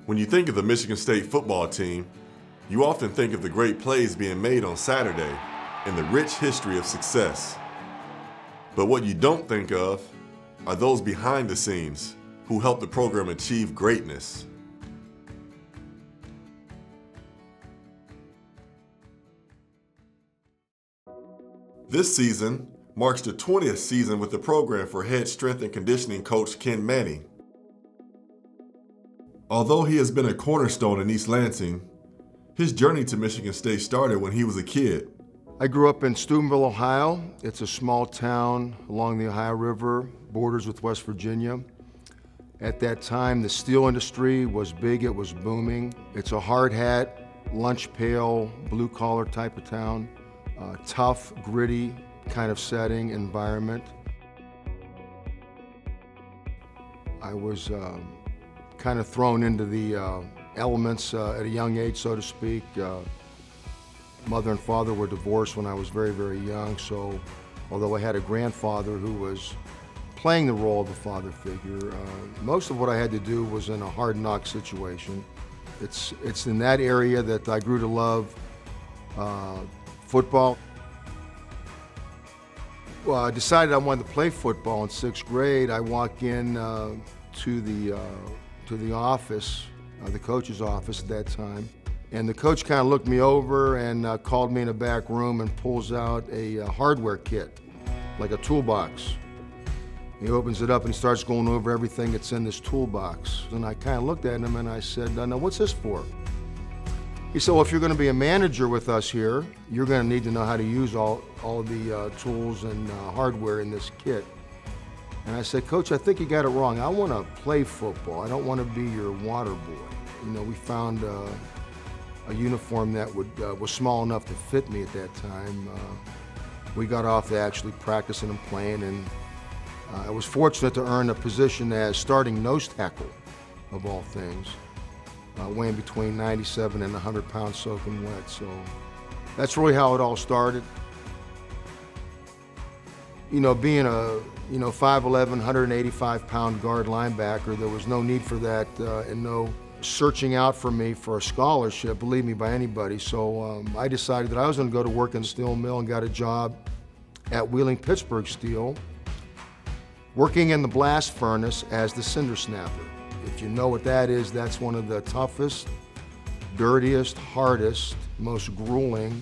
When you think of the Michigan State football team, you often think of the great plays being made on Saturday and the rich history of success. But what you don't think of are those behind the scenes who helped the program achieve greatness. This season marks the 20th season with the program for head strength and conditioning coach Mannie. Although he has been a cornerstone in East Lansing, his journey to Michigan State started when he was a kid. I grew up in Steubenville, Ohio. It's a small town along the Ohio River, borders with West Virginia. At that time, the steel industry was big, it was booming. It's a hard hat, lunch pail, blue collar type of town. Tough, gritty kind of setting, environment. I was kind of thrown into the elements at a young age, so to speak. Mother and father were divorced when I was very, very young, so although I had a grandfather who was playing the role of a father figure, most of what I had to do was in a hard knock situation. It's in that area that I grew to love football. Well, I decided I wanted to play football in 6th grade. I walk in to the office, the coach's office at that time, and the coach kind of looked me over and called me in a back room and pulls out a hardware kit, like a toolbox. He opens it up and he starts going over everything that's in this toolbox. And I kind of looked at him and I said, "Now what's this for?" He said, "Well, if you're going to be a manager with us here, you're going to need to know how to use all the tools and hardware in this kit." And I said, "Coach, I think you got it wrong. I want to play football. I don't want to be your water boy." You know, we found a uniform that was small enough to fit me at that time. We got off to actually practicing and playing, and I was fortunate to earn a position as starting nose tackle, of all things. Weighing between 97 and 100 pounds soaking wet. So that's really how it all started. You know, being a 5'11", 185-pound guard linebacker, there was no need for that and no searching out for me for a scholarship, believe me, by anybody. So I decided that I was going to go to work in the steel mill and got a job at Wheeling Pittsburgh Steel, working in the blast furnace as the cinder snapper. If you know what that is, that's one of the toughest, dirtiest, hardest, most grueling,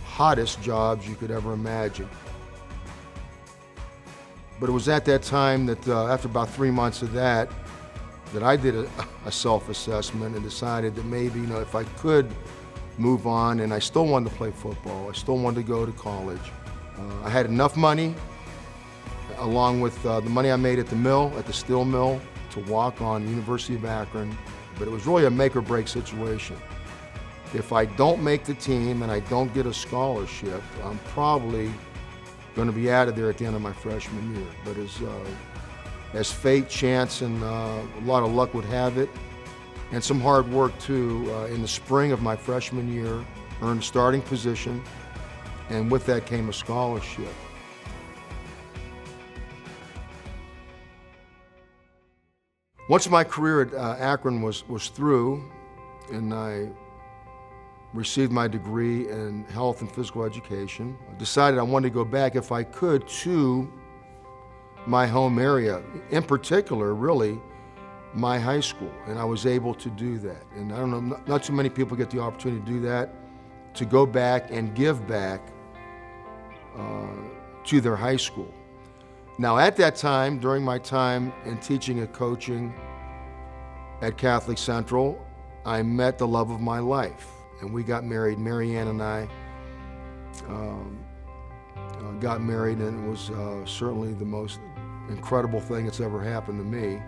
hottest jobs you could ever imagine. But it was at that time that after about 3 months of that I did a self-assessment and decided that maybe, if I could move on, and I still wanted to play football, I still wanted to go to college. I had enough money, along with the money I made at the mill, at the steel mill, to walk on University of Akron, but it was really a make or break situation. If I don't make the team and I don't get a scholarship, I'm probably going to be out of there at the end of my freshman year. But as fate, chance, and a lot of luck would have it, and some hard work too, in the spring of my freshman year, earned a starting position, and with that came a scholarship. Once my career at Akron was through, and I received my degree in health and physical education, I decided I wanted to go back, if I could, to my home area, in particular, really, my high school, and I was able to do that. And I don't know, not too many people get the opportunity to do that, to go back and give back to their high school. Now, at that time, during my time in teaching and coaching at Catholic Central, I met the love of my life, and we got married. Marianne and I got married, and it was certainly the most incredible thing that's ever happened to me.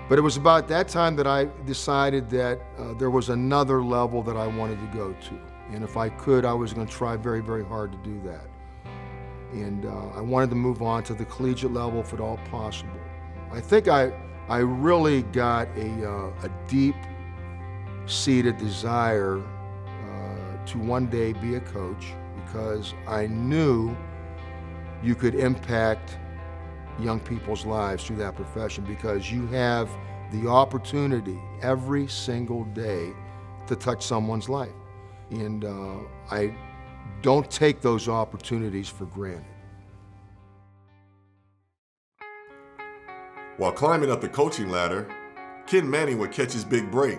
But it was about that time that I decided that there was another level that I wanted to go to. And if I could, I was going to try very, very hard to do that. And I wanted to move on to the collegiate level if at all possible. I think I really got a deep-seated desire to one day be a coach, because I knew you could impact young people's lives through that profession, because you have the opportunity every single day to touch someone's life. And I don't take those opportunities for granted. While climbing up the coaching ladder, Ken Mannie would catch his big break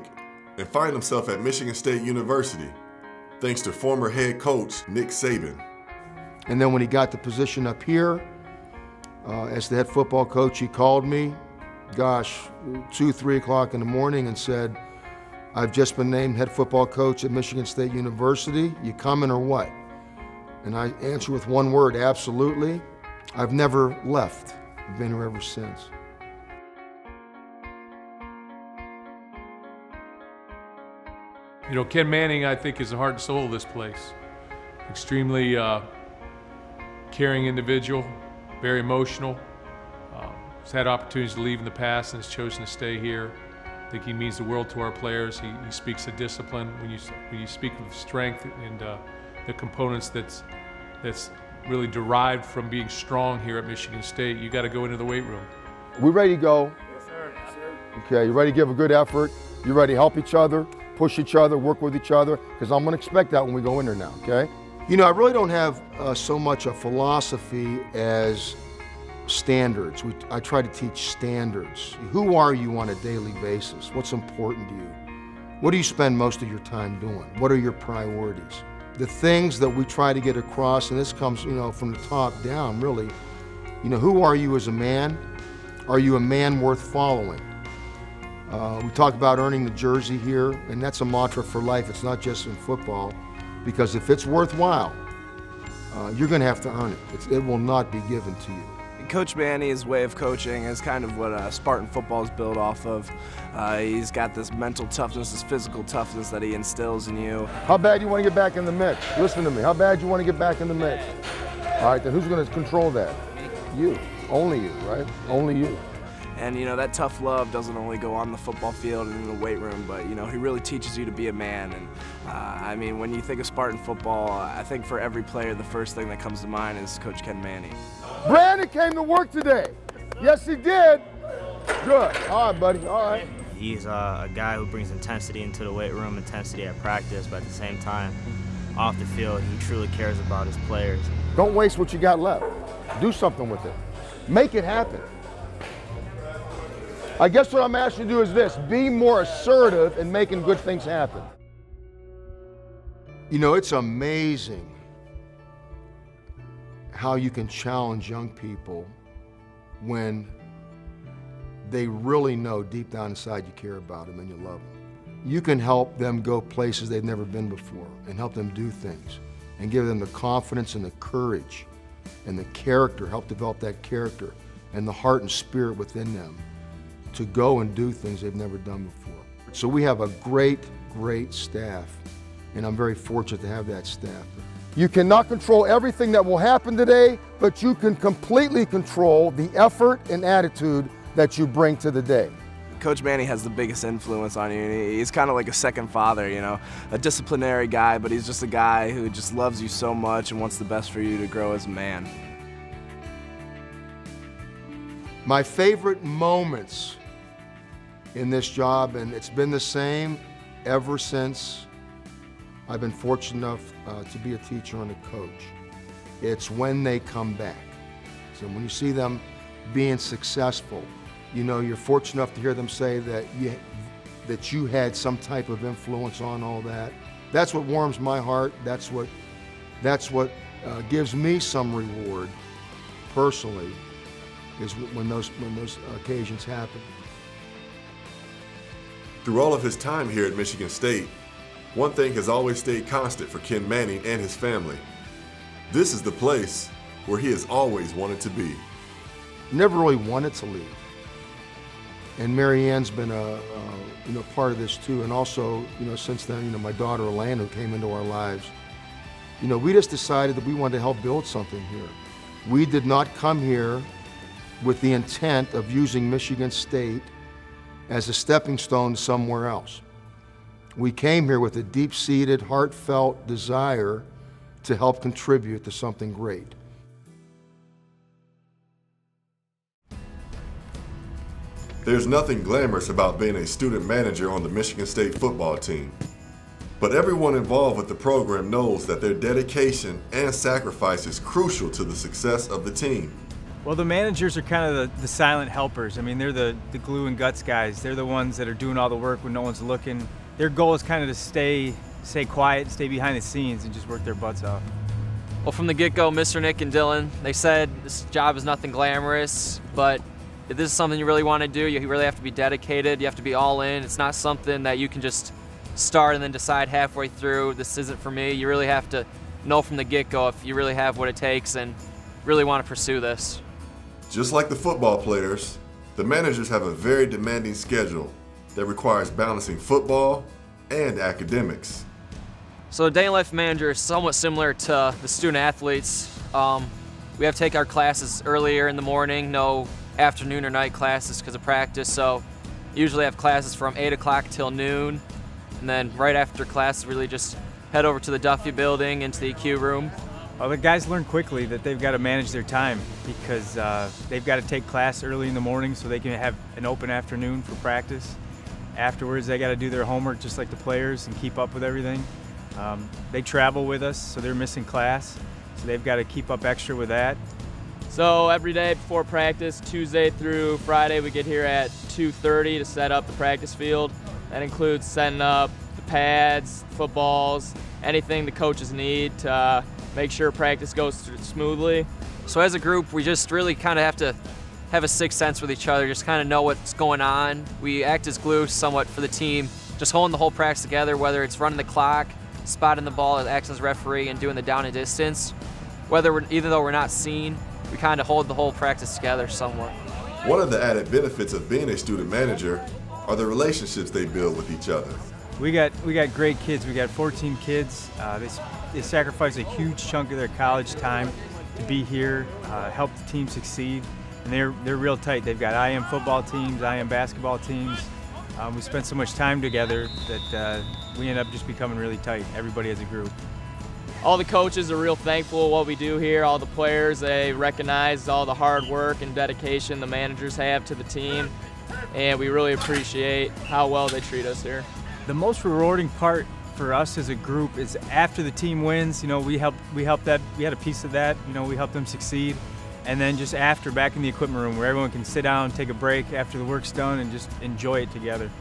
and find himself at Michigan State University, thanks to former head coach Nick Saban. And then when he got the position up here, as the head football coach, he called me, gosh, 2, 3 o'clock in the morning and said, "I've just been named head football coach at Michigan State University. You coming or what?" And I answered with one word, absolutely. I've never left. I've been here ever since. You know, Ken Manning, I think, is the heart and soul of this place. Extremely caring individual, very emotional. He's had opportunities to leave in the past and has chosen to stay here. I think he means the world to our players. He speaks of discipline. When you speak of strength and the components that's really derived from being strong here at Michigan State, you got to go into the weight room. We ready to go? Yes, sir. Yes, sir. Okay, you ready to give a good effort? You ready to help each other, push each other, work with each other? Because I'm going to expect that when we go in there now, okay? You know, I really don't have so much a philosophy as standards. I try to teach standards. Who are you on a daily basis? What's important to you? What do you spend most of your time doing? What are your priorities? The things that we try to get across, and this comes, you know, from the top down, really, you know, who are you as a man? Are you a man worth following? We talk about earning the jersey here, and that's a mantra for life. It's not just in football, because if it's worthwhile, you're going to have to earn it. It will not be given to you. Coach Mannie's way of coaching is kind of what Spartan football is built off of. He's got this mental toughness, this physical toughness that he instills in you. How bad you want to get back in the mix? Listen to me. How bad you want to get back in the mix? All right, then who's going to control that? You. Only you, right? Only you. And, you know, that tough love doesn't only go on the football field and in the weight room, but, you know, he really teaches you to be a man. And, I mean, when you think of Spartan football, I think for every player, the first thing that comes to mind is Coach Ken Mannie. Brandon came to work today. Yes, he did. Good. All right, buddy. All right. He's a guy who brings intensity into the weight room, intensity at practice, but at the same time, off the field, he truly cares about his players. Don't waste what you got left. Do something with it. Make it happen. I guess what I'm asking you to do is this: be more assertive in making good things happen. You know, it's amazing how you can challenge young people when they really know deep down inside you care about them and you love them. You can help them go places they've never been before and help them do things and give them the confidence and the courage and the character, help develop that character and the heart and spirit within them to go and do things they've never done before. So we have a great, great staff, and I'm very fortunate to have that staff. You cannot control everything that will happen today, but you can completely control the effort and attitude that you bring to the day. Coach Mannie has the biggest influence on you. He's kind of like a second father, you know, a disciplinary guy, but he's just a guy who just loves you so much and wants the best for you to grow as a man. My favorite moments in this job, and it's been the same ever since I've been fortunate enough to be a teacher and a coach. It's when they come back. So when you see them being successful, you know, you're fortunate enough to hear them say that you had some type of influence on all that. That's what warms my heart. That's what gives me some reward personally, is when those occasions happen. Through all of his time here at Michigan State, one thing has always stayed constant for Ken Manning and his family. This is the place where he has always wanted to be. Never really wanted to leave. And Mary Ann's been a part of this too. And also, you know, since then, you know, my daughter Orlando came into our lives. You know, we just decided that we wanted to help build something here. We did not come here with the intent of using Michigan State as a stepping stone somewhere else. We came here with a deep-seated, heartfelt desire to help contribute to something great. There's nothing glamorous about being a student manager on the Michigan State football team. But everyone involved with the program knows that their dedication and sacrifice is crucial to the success of the team. Well, the managers are kind of the silent helpers. I mean, they're the glue and guts guys. They're the ones that are doing all the work when no one's looking. Their goal is kind of to stay quiet, stay behind the scenes, and just work their butts off. Well, from the get-go, Mr. Nick and Dylan, they said this job is nothing glamorous, but if this is something you really want to do, you really have to be dedicated. You have to be all in. It's not something that you can just start and then decide halfway through, this isn't for me. You really have to know from the get-go if you really have what it takes and really want to pursue this. Just like the football players, the managers have a very demanding schedule that requires balancing football and academics. So the day in life manager is somewhat similar to the student athletes. We have to take our classes earlier in the morning, no afternoon or night classes because of practice, so usually have classes from 8 o'clock till noon. And then right after class, really just head over to the Duffy building into the EQ room. Well, the guys learn quickly that they've got to manage their time because they've got to take class early in the morning so they can have an open afternoon for practice. Afterwards, they got to do their homework just like the players and keep up with everything. They travel with us, so they're missing class, so they've got to keep up extra with that. So every day before practice, Tuesday through Friday, we get here at 2:30 to set up the practice field. That includes setting up the pads, footballs, anything the coaches need to make sure practice goes smoothly. So as a group, we just really kind of have to have a sixth sense with each other, just kind of know what's going on. We act as glue somewhat for the team, just holding the whole practice together, whether it's running the clock, spotting the ball, acting as referee, and doing the down and distance. Even though we're not seen, we kind of hold the whole practice together somewhat. One of the added benefits of being a student manager are the relationships they build with each other. We got great kids. We got 14 kids. They sacrifice a huge chunk of their college time to be here, help the team succeed, and they're real tight. They've got IM football teams, IM basketball teams. We spend so much time together that we end up just becoming really tight, everybody as a group. All the coaches are real thankful for what we do here. All the players, they recognize all the hard work and dedication the managers have to the team, and we really appreciate how well they treat us here. The most rewarding part for us as a group is after the team wins, we had a piece of that, we helped them succeed. And then just after, back in the equipment room where everyone can sit down, take a break after the work's done and just enjoy it together.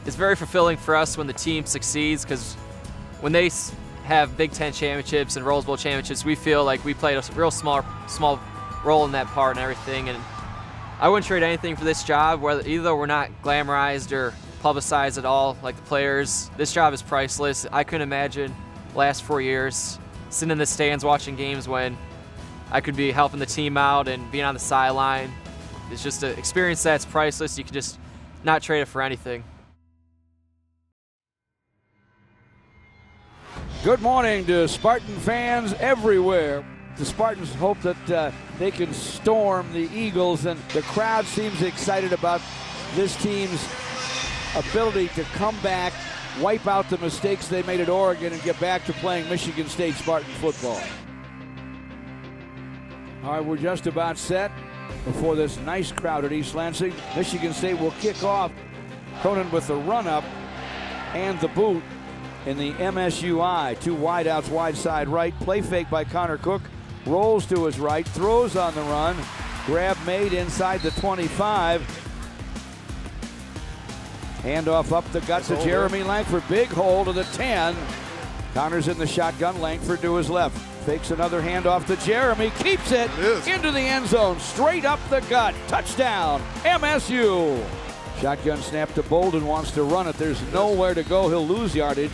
It's very fulfilling for us when the team succeeds because when they have Big Ten championships and Rose Bowl championships, we feel like we played a real small role in that part and everything. And I wouldn't trade anything for this job, either though we're not glamorized or publicized at all like the players. This job is priceless. I couldn't imagine the last 4 years sitting in the stands watching games when I could be helping the team out and being on the sideline. It's just an experience that's priceless. You can just not trade it for anything. Good morning to Spartan fans everywhere. The Spartans hope that they can storm the Eagles, and the crowd seems excited about this team's ability to come back, wipe out the mistakes they made at Oregon, and get back to playing Michigan State Spartan football. All right, we're just about set before this nice crowd at East Lansing. Michigan State will kick off. Cronin with the run-up and the boot in the MSU I. Two wideouts, wide side right. Play fake by Connor Cook. Rolls to his right, throws on the run. Grab made inside the 25. Handoff up the gut to Jeremy Langford. Big hole to the 10. Connor's in the shotgun. Langford to his left. Fakes another handoff to Jeremy. Keeps it into the end zone. Straight up the gut. Touchdown, MSU. Shotgun snap to Bolden. Wants to run it. There's nowhere to go. He'll lose yardage.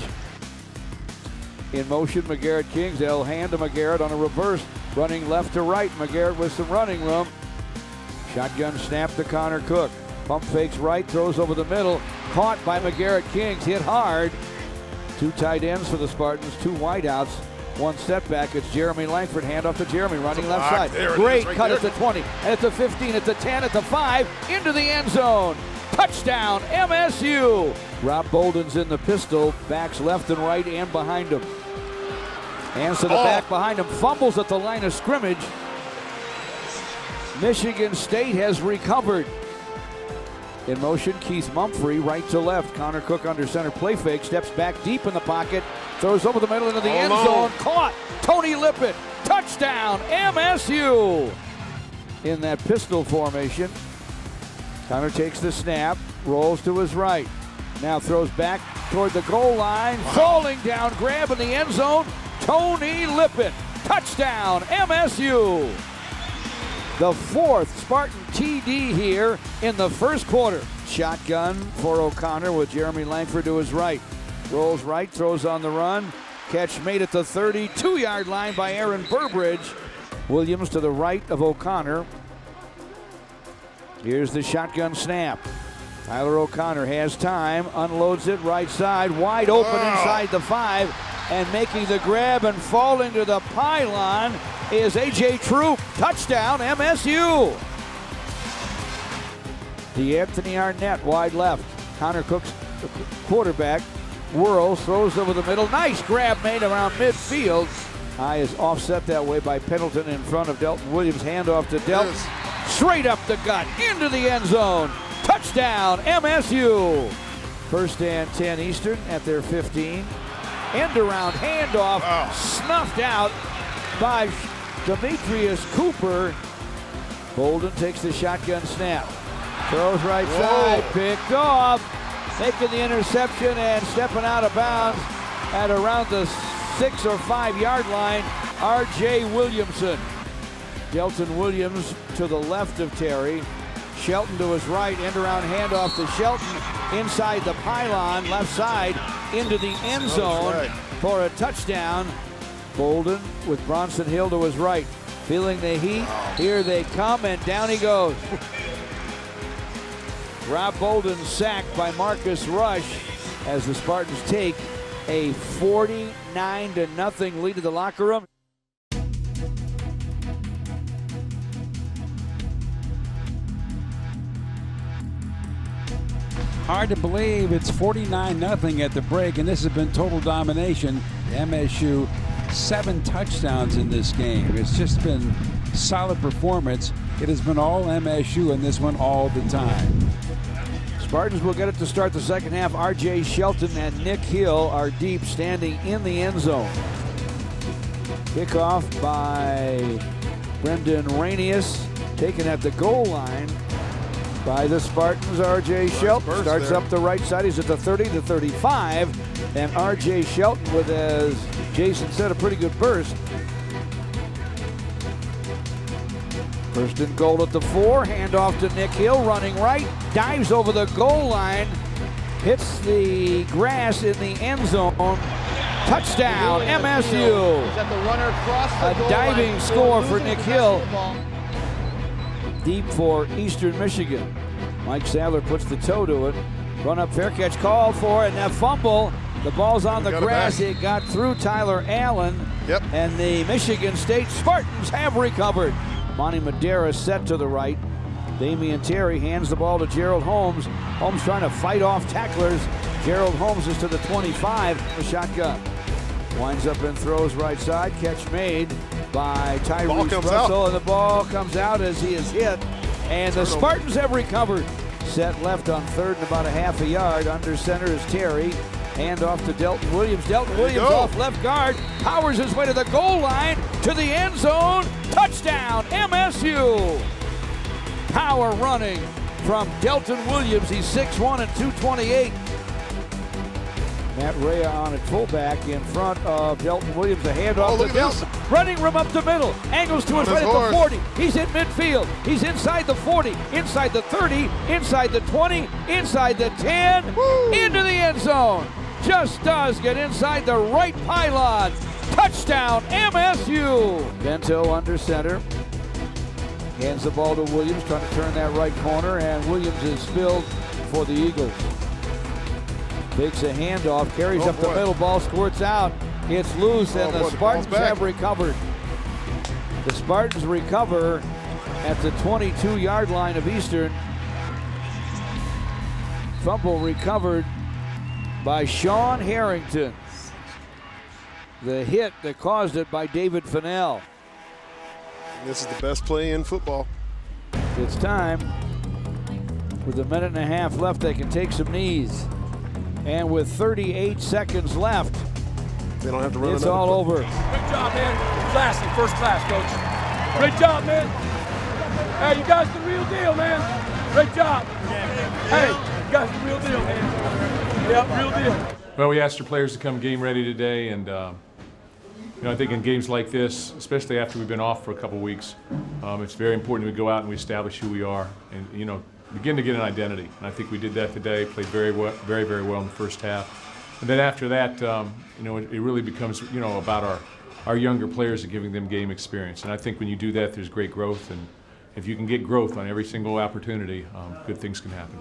In motion, McGarrett Kings. They'll hand to McGarrett on a reverse. Running left to right. McGarrett with some running room. Shotgun snap to Connor Cook. Pump fakes right. Throws over the middle. Caught by McGarrett Kings. Hit hard. Two tight ends for the Spartans. Two wideouts. One setback. It's Jeremy Langford. Handoff to Jeremy. Running left side. Great cut at the 20. And at the 15. At the 10. At the 5. Into the end zone. Touchdown, MSU. Rob Bolden's in the pistol. Backs left and right and behind him. Hands to the back behind him. Fumbles at the line of scrimmage. Michigan State has recovered. In motion, Keith Mumphrey, right to left. Connor Cook under center, play fake, steps back deep in the pocket, throws over the middle into the end zone, caught. Tony Lippett, touchdown, MSU. In that pistol formation, Connor takes the snap, rolls to his right. Now throws back toward the goal line, falling down, grab in the end zone, Tony Lippett, touchdown, MSU. The fourth Spartan TD here in the first quarter. Shotgun for O'Connor with Jeremy Langford to his right. Rolls right, throws on the run. Catch made at the 32-yard line by Aaron Burbridge. Williams to the right of O'Connor. Here's the shotgun snap. Tyler O'Connor has time, unloads it right side, wide open inside the 5, and making the grab and falling to the pylon is A.J. Troop. Touchdown, MSU. D'Anthony Arnett, wide left. Connor Cook's quarterback, whirls, throws over the middle. Nice grab made around midfield. Eye is offset that way by Pendleton in front of Delton Williams. Handoff to Delton. Straight up the gut, into the end zone. Touchdown, MSU. First and 10 Eastern at their 15. End around handoff, snuffed out by Demetrius Cooper. Bolden takes the shotgun snap. Throws right side, picked off. Making the interception and stepping out of bounds at around the 6 or 5 yard line, R.J. Williamson. Delton Williams to the left of Terry. Shelton to his right, end around handoff to Shelton inside the pylon, left side into the end zone for a touchdown. Bolden with Bronson Hill to his right, feeling the heat. Here they come, and down he goes. Rob Bolden sacked by Marcus Rush as the Spartans take a 49-0 lead to the locker room. Hard to believe it's 49-0 at the break, and this has been total domination. MSU 7 touchdowns in this game. It's just been solid performance. It has been all MSU in this one all the time. Spartans will get it to start the second half. R.J. Shelton and Nick Hill are deep, standing in the end zone. Kickoff by Brendan Rainius, taken at the goal line by the Spartans. R.J. Shelton starts up the right side. He's at the 30 to 35. And R.J. Shelton with, as Jason said, a pretty good burst. First and goal at the 4. Handoff to Nick Hill, running right. Dives over the goal line. Hits the grass in the end zone. Touchdown, MSU. A diving score for Nick Hill. Deep for Eastern Michigan. Mike Sadler puts the toe to it. Run up, fair catch called for, and that fumble. The ball's on the grass. It got through Tyler Allen. And the Michigan State Spartans have recovered. Monty Madera set to the right. Damian Terry hands the ball to Gerald Holmes. Holmes trying to fight off tacklers. Gerald Holmes is to the 25. The shotgun. Winds up and throws right side. Catch made by Tyrese Russell, and the ball comes out as he is hit. And the Spartans have recovered. Set left on third and about a half a yard. Under center is Terry. Hand off to Delton Williams. Delton Williams off left guard. Powers his way to the goal line, to the end zone. Touchdown, MSU. Power running from Delton Williams. He's 6'1" and 228. Matt Rea on at fullback in front of Delton Williams. The handoff to Delton. Running room up the middle. Angles to his right at the 40. He's in midfield. He's inside the 40, inside the 30, inside the 20, inside the 10, into the end zone. Just does get inside the right pylon. Touchdown, MSU. Bento under center. Hands the ball to Williams, trying to turn that right corner, and Williams is spilled for the Eagles. Takes a handoff, carries up the middle, ball squirts out. It's loose, and the Spartans have recovered. The Spartans recover at the 22-yard line of Eastern. Fumble recovered by Sean Harrington. The hit that caused it by David Fennell. This is the best play in football. It's time. With a minute and a half left, they can take some knees. And with 38 seconds left, they don't have to run. It's all over. Great job, man. Classy, first class, coach. Great job, man. Hey, you guys the real deal, man. Great job. Hey, you guys the real deal, man. Yeah, real deal. Well, we asked our players to come game ready today, and you know, I think in games like this, especially after we've been off for a couple weeks, it's very important we go out and we establish who we are, and you know, begin to get an identity. And I think we did that today. Played very well in the first half. And then after that, you know, it really becomes, you know, about our younger players and giving them game experience. And I think when you do that, there's great growth. And if you can get growth on every single opportunity, good things can happen.